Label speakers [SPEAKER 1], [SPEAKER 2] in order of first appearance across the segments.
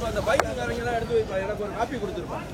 [SPEAKER 1] அந்த பைக்குக்காரங்க எல்லாம் எடுத்து வைப்பா, எனக்கு ஒரு காப்பி கொடுத்துருப்பான்.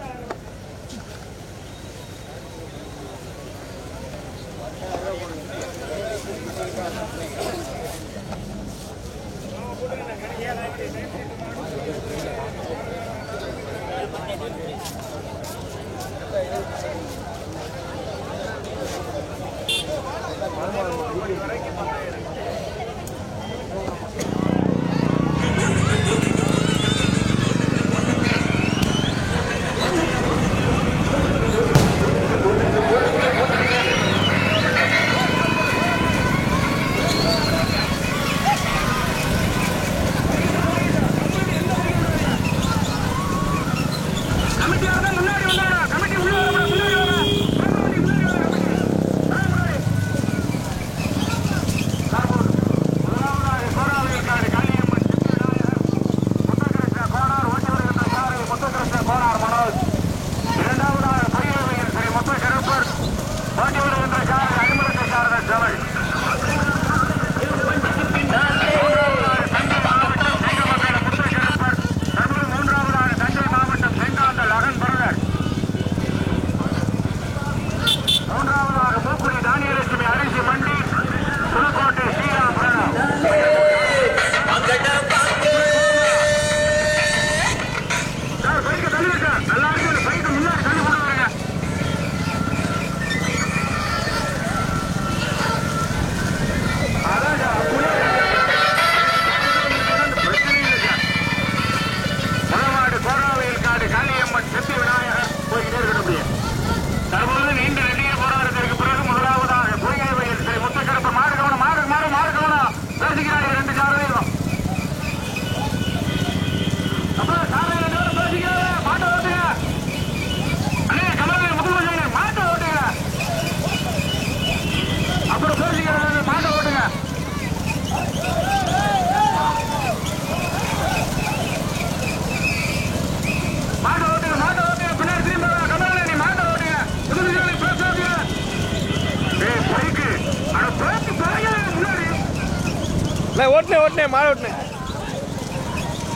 [SPEAKER 1] ஓட்டுனே மாடு ஓட்டுனே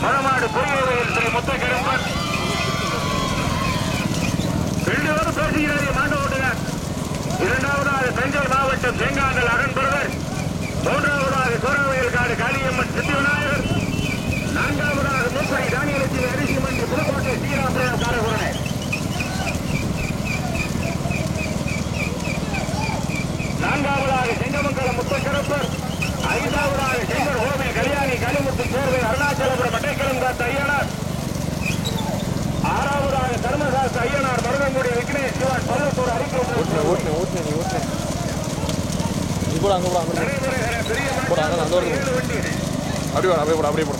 [SPEAKER 1] மரமாடு பொய்யவையில் ஸ்ரீ முத்தகரம்பன் 2 பேரும் பேசுகிறார்கள். மாடு ஓட்டுங்க. 2வது தஞ்சை மாவட்டம் செங்காந்தல் அகன் பிரதர், 3வது கோராவையில் காடு காளியம்மன் சித்தி விநாயகர், 4வது மூப்படி தானியலட்சுமி அரிசி மண்டி புதுக்கோட்டை ஸ்ரீராமபுரம் காரகுரணை, 4வது செங்கமங்கலம் முத்தகரப்பர், 5வது செங்கர் கோவில் கல்யாணி கலிமுத்து சேர்வை அருணாச்சலபுரம் மட்டைக்கிழங்கு ஐயனார், 6வது தர்மசாஸ்திர ஐயனார் மருதங்குடி விக்னேஷ் சிவான் பல்லத்தூர் அறிக்கை அப்படியே போட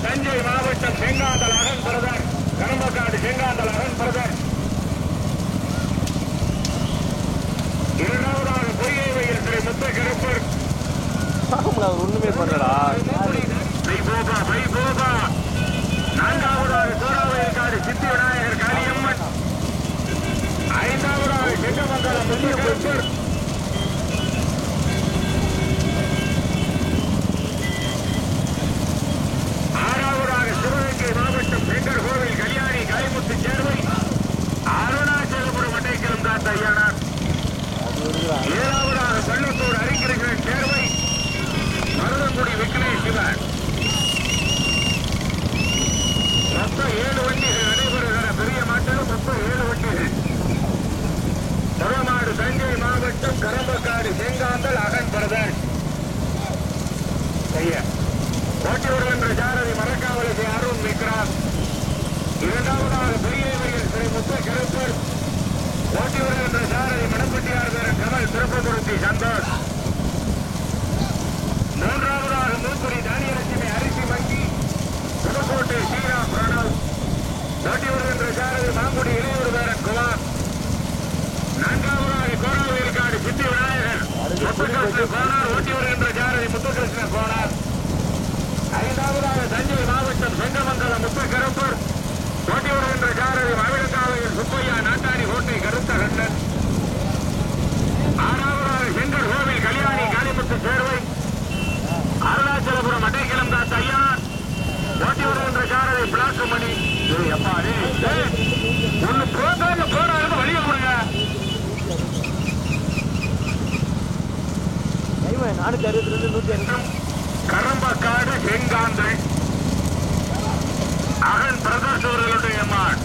[SPEAKER 1] தஞ்சை மாவட்டம் செங்காந்தல் அகன் பிரதர், கரம்பக்காடு செங்காந்தல் அகன் பிரதர், 2வது பொய்யவையில் ஸ்ரீ முத்தகரப்பர் ஒண்ணுமே பண்ணடா 4வது கோராவையில் காடு சித்தி விநாயகர் காளியம்மன், 5வது செங்கமங்கலம் முத்தகரப்பர், 6வது சிவகங்கை மாவட்டம் செங்கர் கோவில் கல்யாணி கலிமுத்து சேர்வை அருணாச்சலபுரம் மட்டைக்கிழங்கு ஐயனார், 7வது பள்ளத்தூர் அறிஞர்கள் சேர்வை மருதங்குடி விக்னேஷ் பிளாக் மணி எப்பா ஒண்ணு போகாத போறாங்க வழிய கொடுங்க.
[SPEAKER 2] 462
[SPEAKER 1] கரம்பக்காடு செங்காந்தல் அகன் பிரகாஷ் அவர்களுடைய மான்.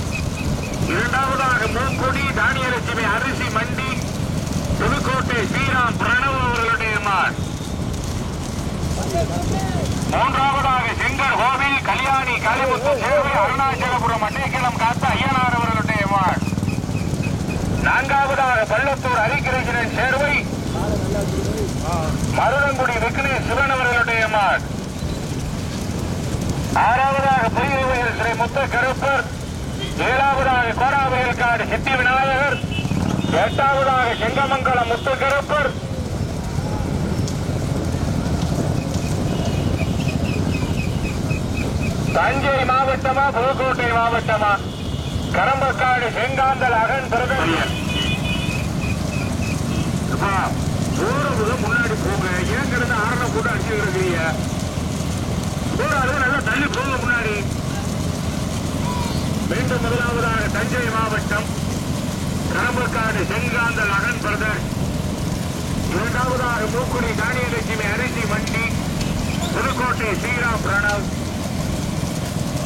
[SPEAKER 1] இரண்டாவதாக மூக்குடி தானியலட்சுமி அரிசி மண்டி புதுக்கோட்டை ஸ்ரீராம் பிரணவ் அவர்களுடைய மான். மூன்றாவதாக செங்கர் கோவில் கல்யாணி காளிமுத்து சேர்வை அருணாச்சலபுரம் அட்டைக்கிழம் காத்த ஐயனார் அவர்களுடைய மான். நான்காவதாக பள்ளத்தூர் ஹரிகிருஷ்ணன் சேர்வை மருதங்குடி விக்னேஷ் சிவன் அவர்களுடைய மான். ஆறாவதாக பொய்யவயல் ஸ்ரீ முத்த கருப்பர். ஏழாவதாக கோராவயல்காடு சித்தி விநாயகர். எட்டாவதாக செங்கமங்கலம் முத்து கருப்பர். தஞ்சை மாவட்டமா புதுக்கோட்டை மாவட்டமா? கரம்பக்காடு செங்காந்தல் அகன் பிரதர். முன்னாடி போங்க, ஏங்கிறது ஆரண போட்டு அடிச்சுக்கிறீங்க. நல்லா தள்ளி போங்க முன்னாடி. மீண்டும் முதலாவதாக தஞ்சை மாவட்டம் கரம்பக்காடு செங்காந்தல் அகன் பிரதர். இரண்டாவதாக மூக்குடி தானியலட்சுமி அரிசி மண்டி புதுக்கோட்டை ஸ்ரீராம் பிரணவ்.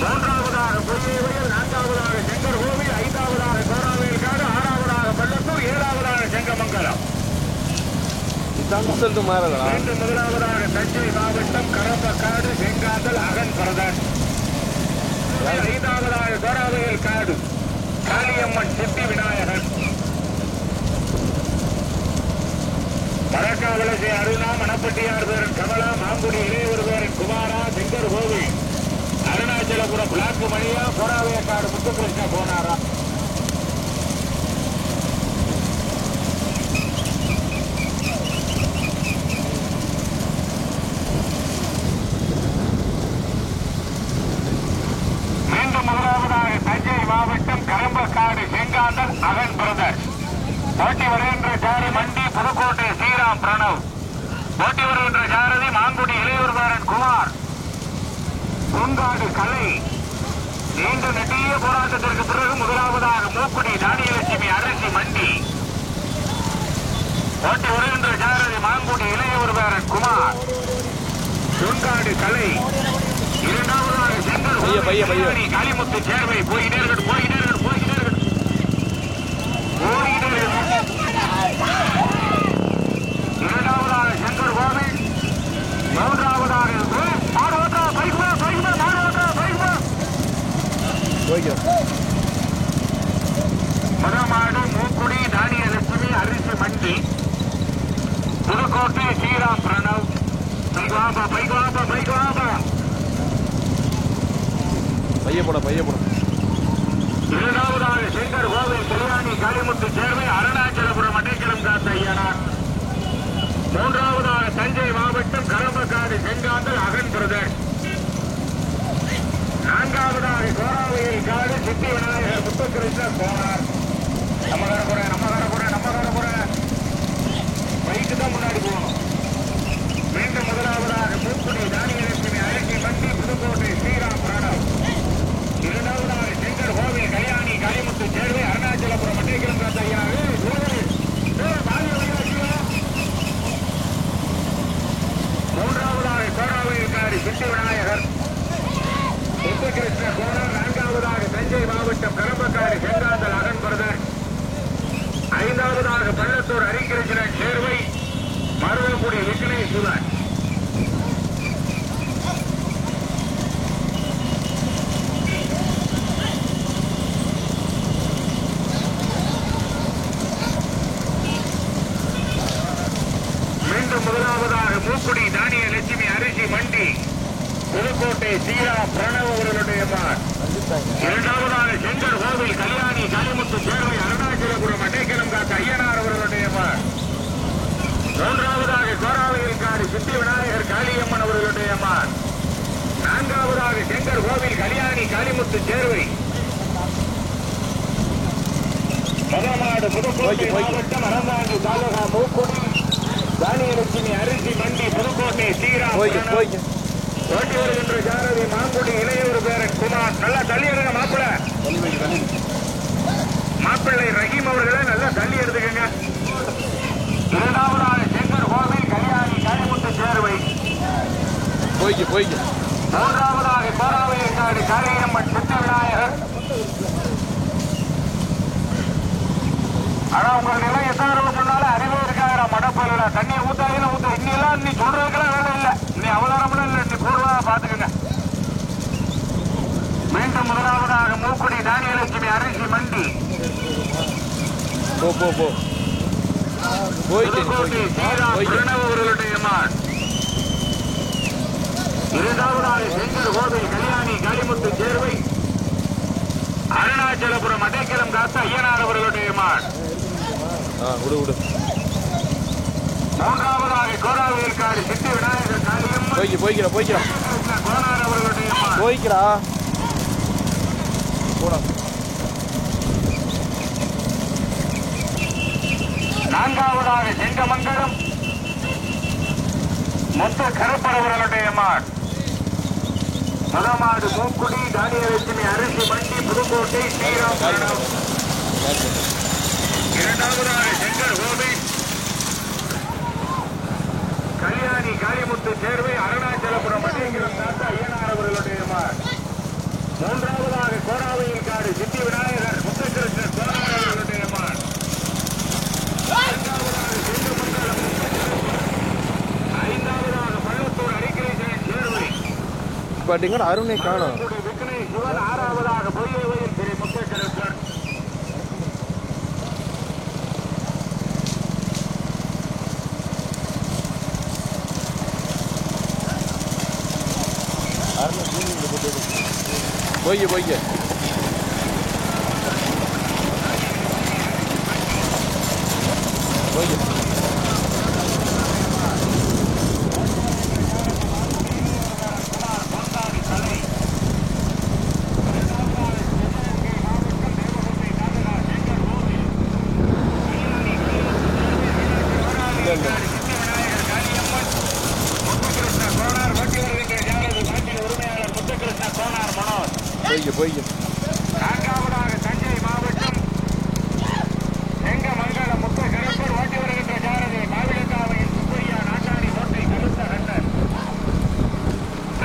[SPEAKER 1] மூன்றாவதாக பொய்யவயல். நான்காவதாக செங்கர் கோவில். ஐந்தாவதாக கோராவேல்காடு. ஆறாவதாக பள்ளத்தூர். ஏழாவதாக செங்கமங்கலம். மீண்டும் முதலாவதாக தஞ்சை மாவட்டம் கரம்பக்காடு செங்காந்தல் அகன் பிரதர். ஐந்தாவதாக கோராவேல்காடு காளியம்மன் சித்தி விநாயகர். மரக்காவலசை அருணா மணப்பட்டியார் பேரன் கமலா மாங்குடி இளையவர் பேரன் குமாரா செங்கர் கோவில் அருணாச்சலபுரம் பிளாக் மணியா கோராவேல்காடு முத்துகிருஷ்ணா போனாரா. மீண்டும் முதலாவதாக தஞ்சை மாவட்டம் கரம்பக்காடு செங்காந்தல் அகன் பிரதர். போட்டி வருகின்ற சாரி மண்டி புதுக்கோட்டை ஸ்ரீராம் பிரணவ். போட்டி வருகின்ற சாரதி மாங்குடி இளையூர் பேரன் குமார். பூங்காடு கலை. நீண்ட நெட்டிய போராட்டத்திற்கு பிறகு முதலாவதாக மூக்குடி தானியலட்சுமி அரிசி மண்டி. போட்டி வருகின்ற சாரதி மாங்குடி இளையூர் பேரன் குமார். பூங்காடு கலை. இரண்டாவதாக செங்கல் காளிமுத்து சேர்வை. போயிட்டே இரண்டாவதாக செங்கர் கோவில். மூன்றாவதாக மதமாடு மூக்குடி தானியலட்சுமி அரிசி மண்டி புதுக்கோட்டை ஸ்ரீராம் பிரணவ். இரண்டாவதாக செங்கர் கோவில் கல்யாணி காளிமுத்து சேர்வை அருணாச்சலபுரம் அட்டைக்கிழம் காத்த ஐயனார். மூன்றாவதாக தஞ்சை மாவட்டம் கரம்பக்காடு செங்காந்தல் அகன் பிரதர். நான்காவதாக கோராவையில் காடு சித்தி விநாயகர் முத்துகிருஷ்ணன் போனார். நம்ம பைக்கு தான் முன்னாடி போகணும். மீண்டும் முதலாவதாக மூக்குடி தானியலட்சுமி அரிசி மண்டி புதுக்கோட்டை ஸ்ரீராம் பிரணவ். இரண்டாவதாக செங்கர் கோவில் கல்யாணி காளிமுத்து சேர்வை அருணாச்சலபுரம் அட்டைக்கிழம் காத்த ஐயனார். மூன்றாவதாக கோராவையில் சித்தி விநாயகர் முத்துகிருஷ்ண கோணம். நான்காவதாக தஞ்சை மாவட்டம் கரம்பக்காடு செங்காந்தல் அகன் பிரதர். ஐந்தாவதாக பள்ளத்தூர் ஹரிகிருஷ்ணன் சேர்வை மருதங்குடி விக்னேஷ் சிவன். மீண்டும் முதலாவதாக மூக்குடி தானியலட்சுமி அரிசி மண்டி புதுக்கோட்டை ஸ்ரீராம் பிரணவ் அவர்களுடைய மான். இரண்டாவதாக செங்கர் கோவில் கல்யாணி காளிமுத்து சேர்வை அருணாச்சலபுரம் அட்டைக்கிழம் காத்த ஐயனார் அவர்களுடைய மான். மூன்றாவதாக கோராவையில் சித்தி விநாயகர் காளியம்மன் அவர்களுடைய மான். நான்காவதாக செங்கர் கோவில் கல்யாணி காளிமுத்து சேர்வை. மதமாடு புதுக்கோட்டை மாவட்டம் அறந்தாங்கி தாலுகா மூக்குடி தானியலட்சுமி அரிசி மண்டி புதுக்கோட்டை ஸ்ரீராம். ஓட்டி வருகின்ற ஜாரதி மாங்குடி இளையூர் பேரன் குமார். காளியம்மன் சித்தி விநாயகர். ஆனா உங்க நிலம் எத்தனை தடவை சொன்னாலும் அறிவே இருக்காங்க. மடப்பயில தண்ணியை ஊத்தாதுன்னு ஊத்த இன்னெல்லாம் நீ சொல்றதுக்கெல்லாம் வேலை இல்லை. நீ அவதாரம்லாம் இல்லை. நீ கூடுதலா பாத்துக்கங்க. மீண்டும் முதலாவதாக மூக்குடி தானியலட்சுமி அரிசி மண்டி அவர்களுடைய மான். இரண்டாவதாக செங்கர் கோவில் கல்யாணி காளிமுத்து சேர்வை அருணாச்சலபுரம் அடைக்கலம் காத்த ஐயனார் அவர்களுடைய மான். மூன்றாவதாக கோராவேற்காடு சித்தி விநாயகர் காளியம்மன் கோனார் அவர்களுடைய மான். நான்காவதாக செங்கமங்கலம் மொத்த கருப்பரவர்களுடைய மான். முதமாடு மூக்குடி தானியலட்சுமி அரிசி மண்டி புதுக்கோட்டை ஸ்ரீராம். இரண்டாவதாக செங்கர் கோவில் கல்யாணி காளிமுத்து சேர்வை அருணாச்சலபுரம் அடைக்கலம் காத்த ஐயனார் அவர்களுடைய மான். மூன்றாவதாக கோடாவையில் காடு சித்தி விநாயகர் முத்தகிருஷ்ணன் கோனார் அவர்களுடைய மான். ஐந்தாவதாக பள்ளத்தூர் அரிகிரீசன் சேர்வை
[SPEAKER 2] அருணை காணும்.
[SPEAKER 1] விக்னேஷ் சிவன். ஆறாவதாக பொய்யவையில் ஸ்ரீ முத்தகிருஷ்ணன்.
[SPEAKER 2] பொய்ய
[SPEAKER 1] நான்காவதாக தஞ்சை மாவட்டம் செங்கமங்கலம் முத்த கருப்பர் ஓட்டி வருகின்ற சாரதி மாவிளக்காவையின் சுப்பையா நாட்டாணி கோட்டை கருத்த கண்ணன்.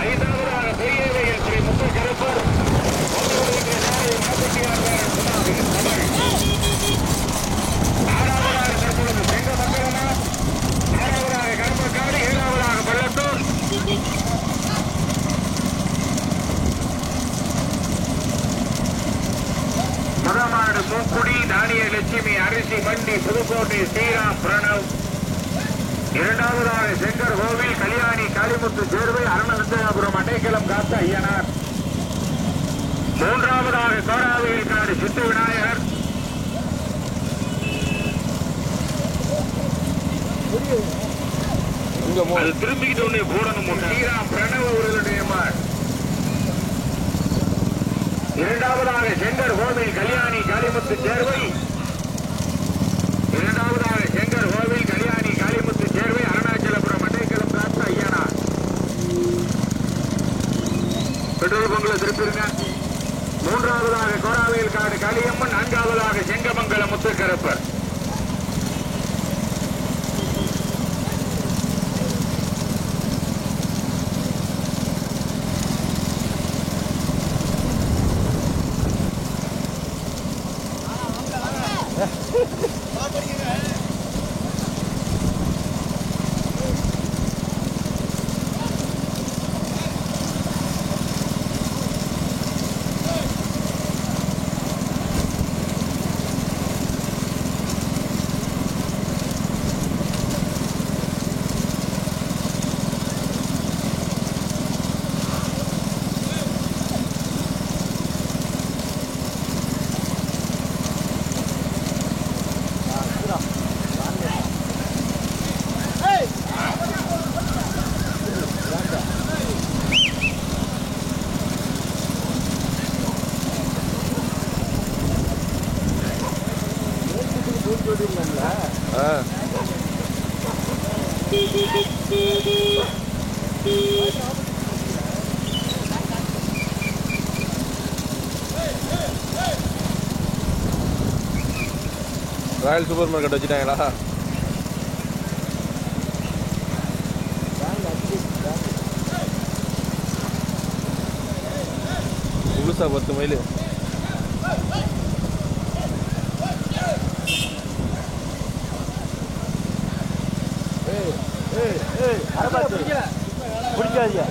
[SPEAKER 1] ஐந்தாவதாக பெரியவையில் ஸ்ரீ முத்த கருப்பர் ஓட்டி வருகின்ற சாரதி மாப்பட்டியார் தமிழ். ஆறாவதாக தற்பொழுது செங்கமங்கலமா. ஆறாவதாக கருப்பக்காடு. ஏழாவதாக பள்ளத்தூர். முதமாடு மூக்குடி தானியலட்சுமி அரிசி மண்டி புதுக்கோட்டை ஸ்ரீராம் பிரணவ். இரண்டாவதாக செங்கர் கோவில் கல்யாணி காளிமுத்து சேர்வை அருணாச்சலபுரம் அடைக்கலம் காத்த ஐயனார். மூன்றாவதாக கோராவையில் காடு சித்தி விநாயகர். அது திரும்பிக்கிட்டு ஒண்ணு போடணும். ஸ்ரீராம் பிரணவ் அவர்களுடைய மான். இரண்டாவதாக செங்கர் கோவில் கல்யாணி காளிமுத்து சேர்வை. இரண்டாவதாக செங்கர் கோவில் கல்யாணி காளிமுத்து சேர்வை அருணாச்சலபுரம் அடைக்கலம் காத்த ஐயனார். பெட்ரோல் பங்குல திருப்பிருங்க. மூன்றாவதாக கோராவேல் காடு காளியம்மன். நான்காவதாக Sengamangalam Muthukaruppar.
[SPEAKER 2] Royal super market வச்சுட்டாங்களா? முழுசா 10 மைல்.
[SPEAKER 3] பிடிக்காதியா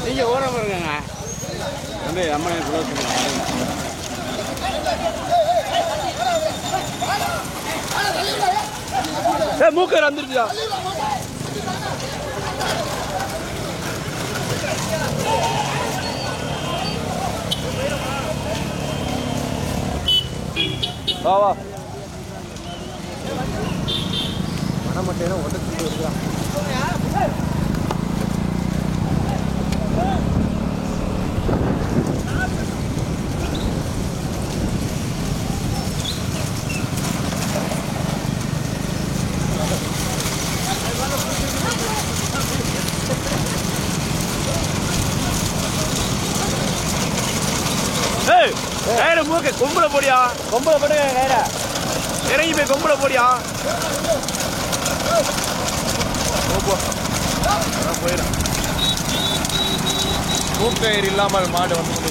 [SPEAKER 4] நீங்க ஓர பாருங்க வந்து அம்மனை
[SPEAKER 2] மூக்கர் வந்துருச்சா? வா வா
[SPEAKER 3] மனமட்டையில உடச்சிட்டு இருக்கிறான்.
[SPEAKER 2] மூக்க கொம்புல போடியா,
[SPEAKER 3] கொம்பளை போட்டு கையில
[SPEAKER 2] இறங்கி போய் கொம்புல போடியா. போயிடும். மூக்கயிறு இல்லாமல் மாடு வந்து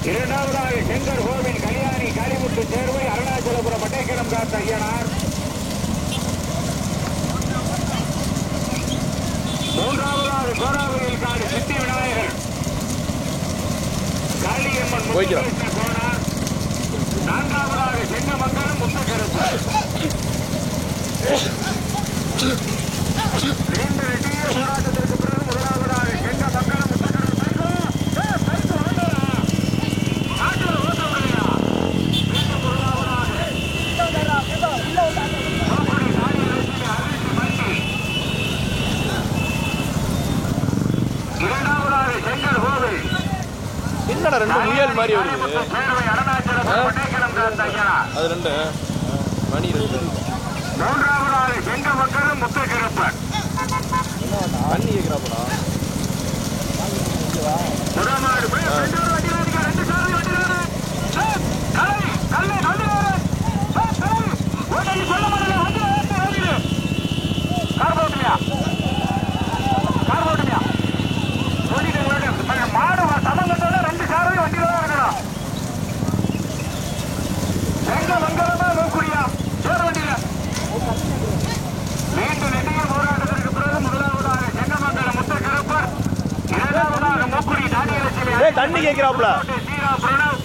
[SPEAKER 1] இரண்டாவதாக செங்கர் கோவில் கல்யாணி காளிமுத்து சேர்வை அருணாச்சலபுரம் மட்டைக்கிடம் காத்த ஐயனார். மூன்றாவதாக கோராவூரில் காடு சித்தி விநாயகர் காளியம்மன் முத்துகிருஷ்ண கோனார். நான்காவதாக செங்கமங்கலம் முத்துக்கருப்பு. நீண்ட நெடிய போராட்டத்திற்கு பிறகு முதலாவதாக செங்கமங்கலம் முத்துக்கருப்பு.
[SPEAKER 2] என்னடா ரெண்டு முயல் மாதிரி வருது. அது ரெண்டு மணி ரெண்டு.
[SPEAKER 1] மூன்றாவதாக செங்கமங்கலம் முத்துக்கருப்பன்.
[SPEAKER 2] தண்ணி கேட்கிறாப்படா.
[SPEAKER 1] மாடு சமங்கத்தோட 2 காரையும் வண்டியில தான் இருக்கணும். செங்கமங்கலமா நோக்குடியா சேர வண்டியில. மீண்டும் நெடிய போராட்டத்திற்கு பிறகு முதலாவதாக செங்கமங்கலம் முத்துக்கருப்பர், இரண்டாவதாக மூக்குடி தானியலட்சுமி
[SPEAKER 2] தண்ணி கேட்கிறாப்புல.
[SPEAKER 1] பிரணவ்,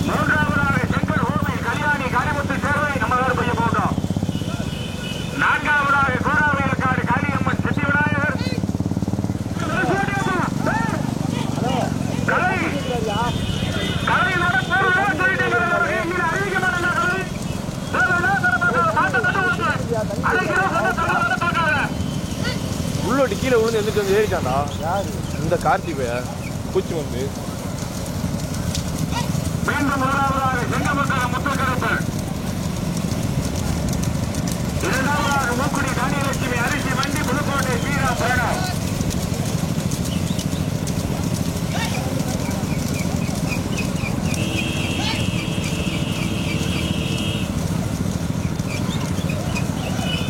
[SPEAKER 1] மூன்றாவதாக செங்கர் கோவில் கல்யாணி காளிமுத்து சேர்வை நம்ம வேறு பைய போட்டோம். நான்காவதாக கோராவேலக்காடு காளியம்மன் சித்தி விநாயகர்.
[SPEAKER 2] உள்ளோட்டி கீழே விழுந்து எந்திரிச்சு வந்து ஏறிட்டான்டா. இந்த கார்த்திபைய பூச்சி வந்து
[SPEAKER 1] மீண்டும் முதலாவதாக செங்கமங்கலம் முத்துக்கருப்பன், இரண்டாவதாக மூக்குடி தானியலட்சுமி அரிசி வண்டி புதுக்கோட்டை வீரா பிரணவ்.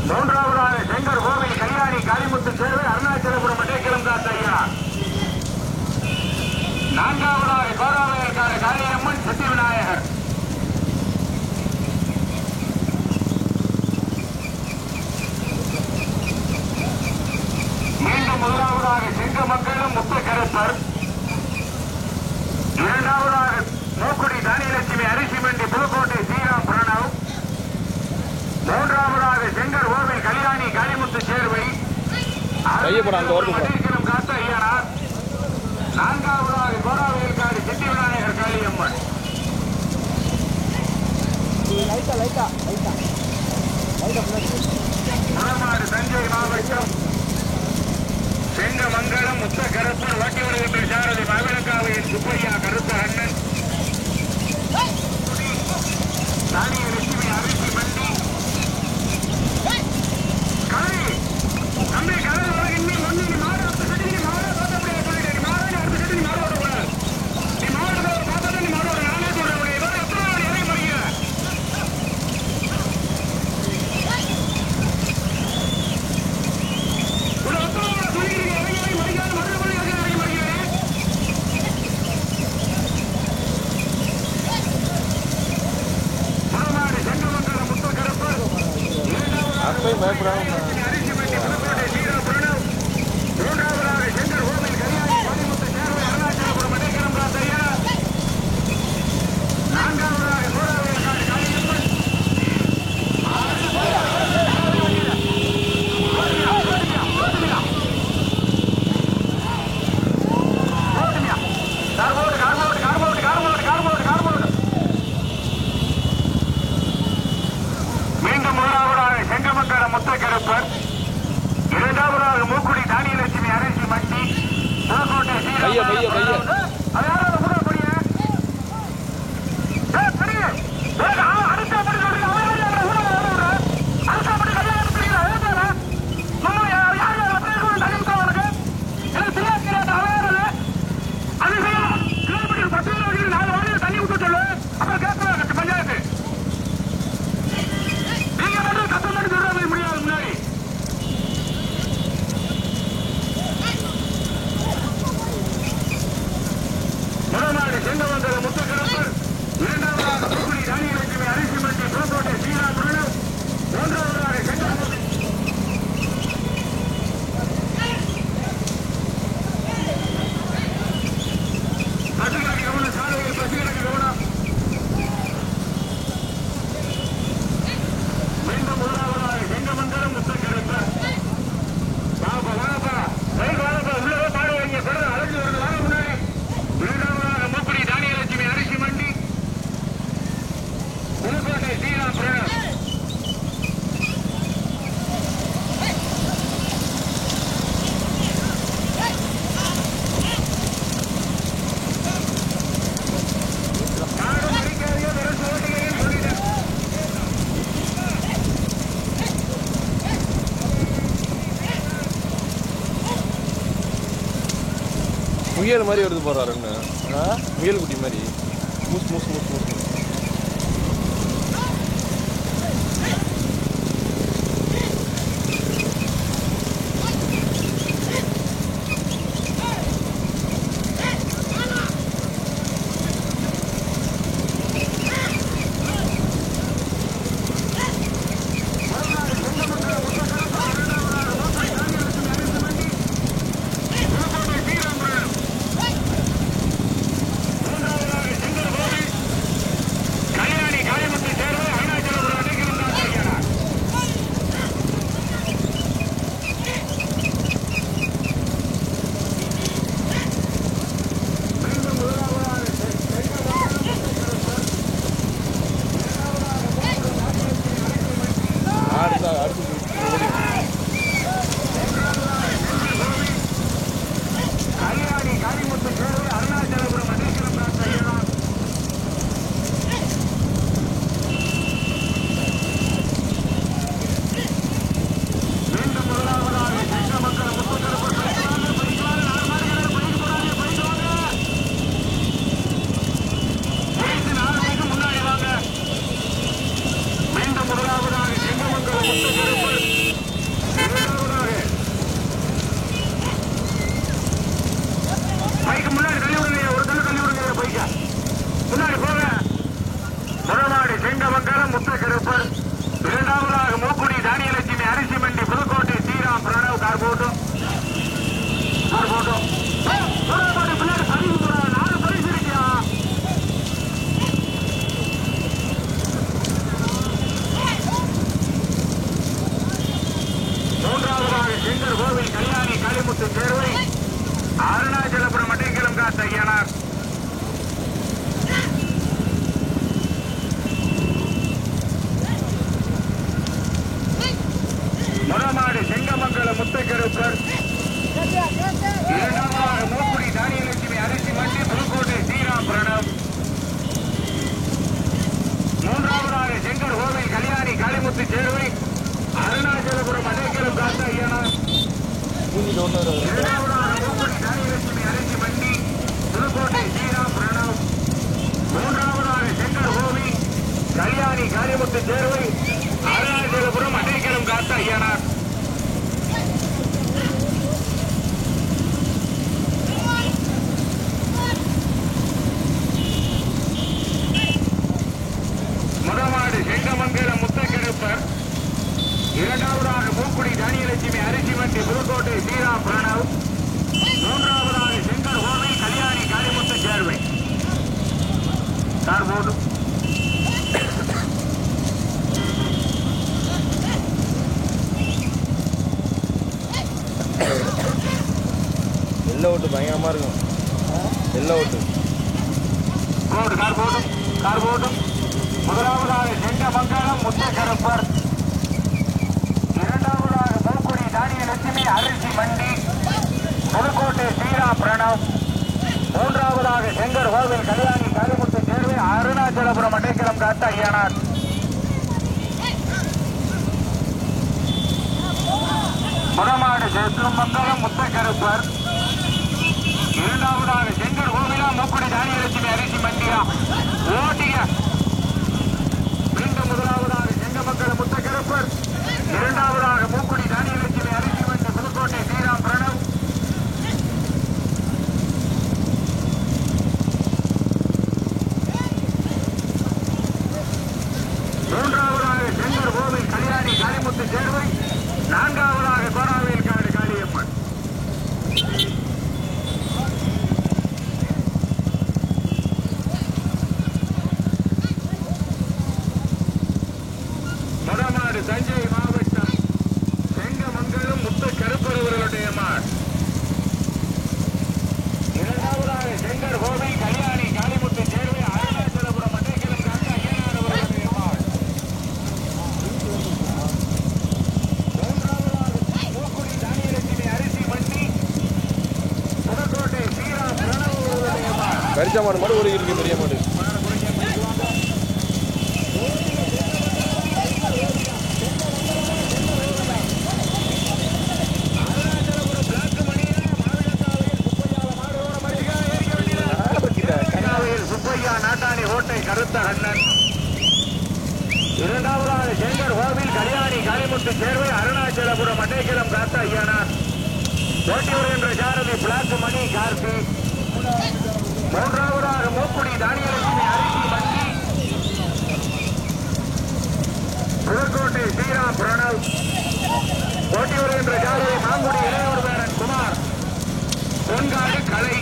[SPEAKER 1] மூன்றாவதாக செங்கர் கோவில் கல்யாணி காளிமுத்து சேர்வை அருணாச்சலபுரம் மட்டைக்கிடம் காத்த ஐயா. நான்காவதாக கோராவேலக்காடு காளியம்மன் சித்தி விநாயகர்.
[SPEAKER 2] கையப்பட அந்த ஓரத்து
[SPEAKER 1] மடேஸ்வரம் காத்த ஐயனார். நான்காவதாக கோராவேல்காடு சித்தி விநாயகர் காளியம்மன். மணமாடு தஞ்சை மாவட்டம் செங்கமங்கலம் முத்த கருப்பன் வாக்கியவர்கள் சாரதி மகிழக்காவையின் சுப்பையா கருத்த அண்ணன் தானிய லட்சுமி அரிசி மண்டி கலை தம்பி கலை உலகின் ஒன்னு நீ மாடு அடுத்த சட்டி நீ மாடு பார்த்தபடியே சொல்லிட்டு நீ மாடு அடுத்த சட்டி நீ மாடு ஓடக்கூடாது. நீ மாடு பார்த்தா நீ மாடு ஓட நானே சொல்றேன். இதோட எத்தனை நாள் இறங்கி மறிக்கிற ஒரு எத்தனை நாள் சொல்லிக்கிறீங்க இறங்கி மறிக்காது மறுபடி இறங்கி மறிக்கிறேன். மணமாடு செங்கமங்கலம் முத்த கருப்பர்
[SPEAKER 2] அப்பயும் பயப்படாம
[SPEAKER 1] அரிசி மண்டி புதுக்கோட்டை சீரா பிரணவ். மூன்றாவதாக செங்கல் கோவில் கரியாணி பதிமுத்து சேர்வை அருணாச்சலபுரம் மடேஸ்வரம் காத்தையா. நான்காவதாக கோராவேல்காடு காளியம்மன். மீண்டும் முதலாவதாக செங்கமங்கலம் முத்த கருப்பர். இரண்டாவதாக மூக்குடி தானியலட்சுமி அரிசி மண்டி புதுக்கோட்டை சீரா
[SPEAKER 2] பைய, பைய, பைய.
[SPEAKER 1] அது யாராவது கூட படிய அடுத்த படி தண்ணி விட்டு சொல்லு. அப்புறம் கேட்கலாம் பஞ்சாயத்து நீங்க வந்து கத்தம் பண்ணி சொல்ற முடியாது. முன்னாடி முதலாவது செங்கமங்கலம் முத்த கருப்பர். இரண்டாவதாக மூக்குடி தானியலட்சுமி அரிசி மண்டி புதுக்கோட்டை சீரா பிரணவ். மூன்றாவதாக செங்கமங்கலம் பசுகடை கவனம் சாலையில் பசுகடை கவனம். மீண்டும் முதலாவதாக செங்கமங்கலம் முத்த கருப்பர். வாப்பா வாப்பா ரயில் வாப்பா உள்ளே பாடு வைங்க சொல்ற அழைச்சி வருது வாங்க முன்னாடி. இரண்டாவதாக மூக்குடி தானியலட்சுமி அரிசி மண்டி புதுக்கோட்டை சீரா பிரணவ். நானும் அடிக்காதையோ வெறும் ஓட்டுகையும் சொல்லிட்டேன்.
[SPEAKER 2] முயல் மாதிரி வருது போறாரு முயல் குட்டி மாதிரி மூஸ் மூஸ் மூஸ் மூஸ்.
[SPEAKER 1] மூன்றாவதாக செங்கல் கோவில் கல்யாணி காளிமுத்து சேர்வை அருணாச்சலபுரம் அடைக்கலம் காத்த ஐயனார். இரண்டாவதாக மூக்குடி தானியலட்சுமி அரிசி மண்டி புதுக்கோட்டை ஸ்ரீராம் பிரணவ். மூன்றாவதாக செங்கர் கோவி கல்யாணி காளிமுத்து சேர்வை அருணாச்சலபுரம் அடைக்கலம் காத்த ஐயனார். முதமாடு செங்கமங்கலம் முத்தக்கருப்பர். இரண்டாவதாக மூக்குடி தானியலட்சுமி அரிசி மண்டி புதுக்கோட்டை ஸ்ரீராம் பிரணவ். மூன்றாவதாக செங்கர் கோவை கல்யாணி காளிமுத்து சேர்வை. சார் போடு
[SPEAKER 2] எல்லாம் ஓட்டு பயங்கரமா இருக்கும். எல்லாம் ஓட்டு
[SPEAKER 1] போடு கார் போடும். முதலாவதாக செங்கமங்கலம் முத்தக்கருப்பர். இரண்டாவதாக மூக்குடி தானியலட்சுமி அரிசி மண்டி புதுக்கோட்டை ஸ்ரீராம் பிரணவ். மூன்றாவதாக செங்கர் கோவில் கல்யாணி காளிமுத்து சேர்வை அருணாச்சலபுரம் அடைக்கலம் காத்த ஐயனார். முதமாடு செங்கமங்கலம் முத்தக்கருப்பர். இரண்டாவதாக செங்கர் கோவிலா மூக்குடி தானியலட்சுமி அரிசி மண்டியா ஓட்டிய. மீண்டும் முதலாவதாக செங்கமங்கலம் முத்தக்கருப்பர். இரண்டாவதாக மூக்குடி தானியலட்சுமி அரிசி மண்டி புதுக்கோட்டை ஸ்ரீராம் பிரணவ். மூன்றாவதாக செங்கர் கோவில் கல்யாணி காளிமுத்து சேர்வை. நான்காவதாக கோராவேல் காடு காளியம்மன். முதமாடு தஞ்சை மாவட்டம் செங்கமங்கலம் முத்தக்கருப்பர் அவர்களுடைய மாடு. இரண்டாவதாக செங்கர் கோவில் கல்யாணி காளிமுத்து சேர்வை அருணாச்சலபுரம் அடைக்கலம் காத்த ஐயனார் அவர்களுடைய மாடு. மூன்றாவதாக மூக்குடி தானியலட்சுமி அரிசி மண்டி புதுக்கோட்டை ஸ்ரீராம் பிரணவ் அவர்களுடைய மாடு.
[SPEAKER 2] கரிச்சா மாடு மாதிரி ஒரு இருக்கு பெரிய மாடு.
[SPEAKER 1] சுப்பையா நாட்டாணி ஓட்டை கருத்த அண்ணன். இரண்டாவதாக செங்கர் கோவில் கல்யாணி காளிமுத்து சேர்வை அருணாச்சலபுரம் அடைக்கலம் காத்த ஐயனார். போட்டி வருகின்ற சாரதி பிளாக் மணி கார்த்தி. மூன்றாவதாக மூக்குடி தானியலட்சுமி அரிசி மண்டி புதுக்கோட்டை ஸ்ரீராம் பிரணவ். போட்டி வருகின்ற சாரதி மாங்குடி இளையோர் பேரன் குமார். பொன்காடு கலை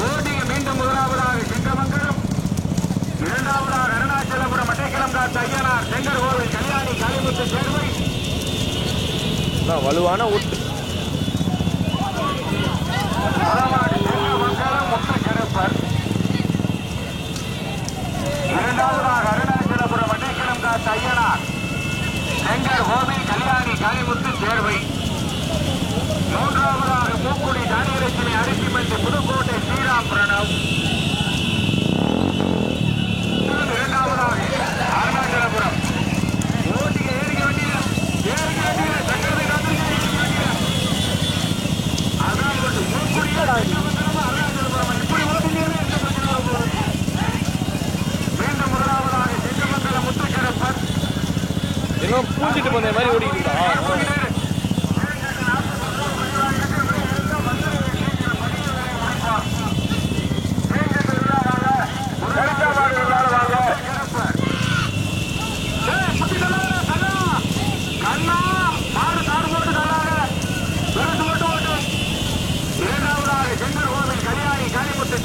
[SPEAKER 1] ஓட்டிய. மீண்டும் முதலாவதாக செங்கமங்கலம். இரண்டாவதாக அருணாச்சலபுரம் அடைக்கலம் காத்த ஐயனார். செங்கர் கோவில் கல்யாணி காளிமுத்து சேர்வை.
[SPEAKER 2] வலுவான ஓட்டு.
[SPEAKER 1] முதலாவது செங்கமங்கலம் முத்தக்கருப்பர். இரண்டாவதாக அருணாச்சலபுரம் அடைக்கலம் காத்த ஐயனார். செங்கர் கோவில் கல்யாணி காளிமுத்து சேர்வை. மூன்றாவதாக மூக்குடி தானியலட்சுமி அரிசி மண்டி புதுக்கோட்டை ஸ்ரீராம் பிரணவ். இரண்டாவதாக அருணாச்சலபுரம் ஓட்டிக ஏறிக்க வேண்டிய சக்கரத்தை காத்திருக்க. அதாவது மூக்குடிய அருணாச்சலபுரம் இப்படி ஓட்டினீர்கள் எந்த பிரச்சனை வரப்போகுது. மீண்டும் முதலாவதாக செங்கமங்கலம் முத்தக்கருப்பர்.
[SPEAKER 2] இன்னும் பூச்சிட்டு வந்த மாதிரி ஓடிக்கிட்டா.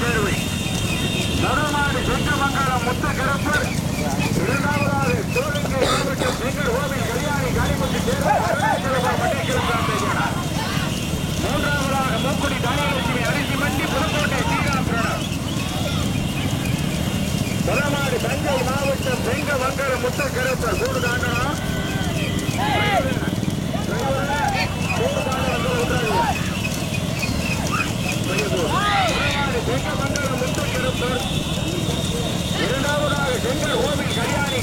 [SPEAKER 1] சேர்வை. நடுமாடு செங்கமங்கலம் முத்தக்கருப்பர். இரண்டாவதாக சிவகங்கை மாவட்டம் செங்கர் கோவில் கல்யாணி காளிமுத்து சேர்வை அருணாச்சலபுரம் அடைக்கலம் காத்த ஐயனார். மூன்றாவதாக மூக்குடி தானியலட்சுமி அரிசி மண்டி புதுக்கோட்டை ஸ்ரீராம் பிரணவ். நடுமாடு தஞ்சை மாவட்டம் செங்கமங்கலம் முத்தக்கருப்பர். கூடு தாண்டனா செங்கமங்கலம் முத்தக்கருப்பர். இரண்டாவதாக செங்கர் கோவில் கல்யாணி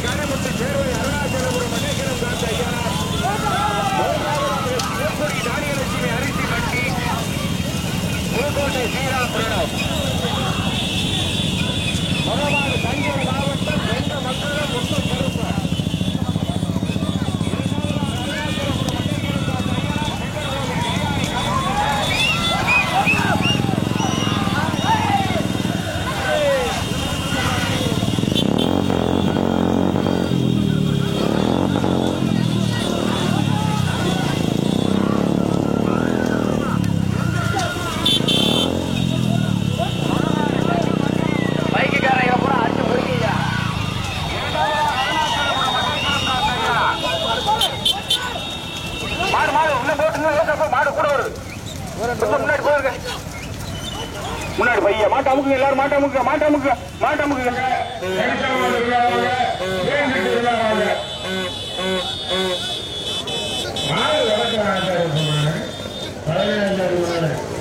[SPEAKER 1] முன்னாடி பைய மாட்ட அமுக்குங்க எல்லாரும் மாட்ட அமுக்குங்க மாட்ட அமுக்குங்க மாட்ட அமுக்குங்க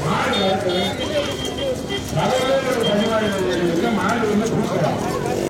[SPEAKER 1] மாடு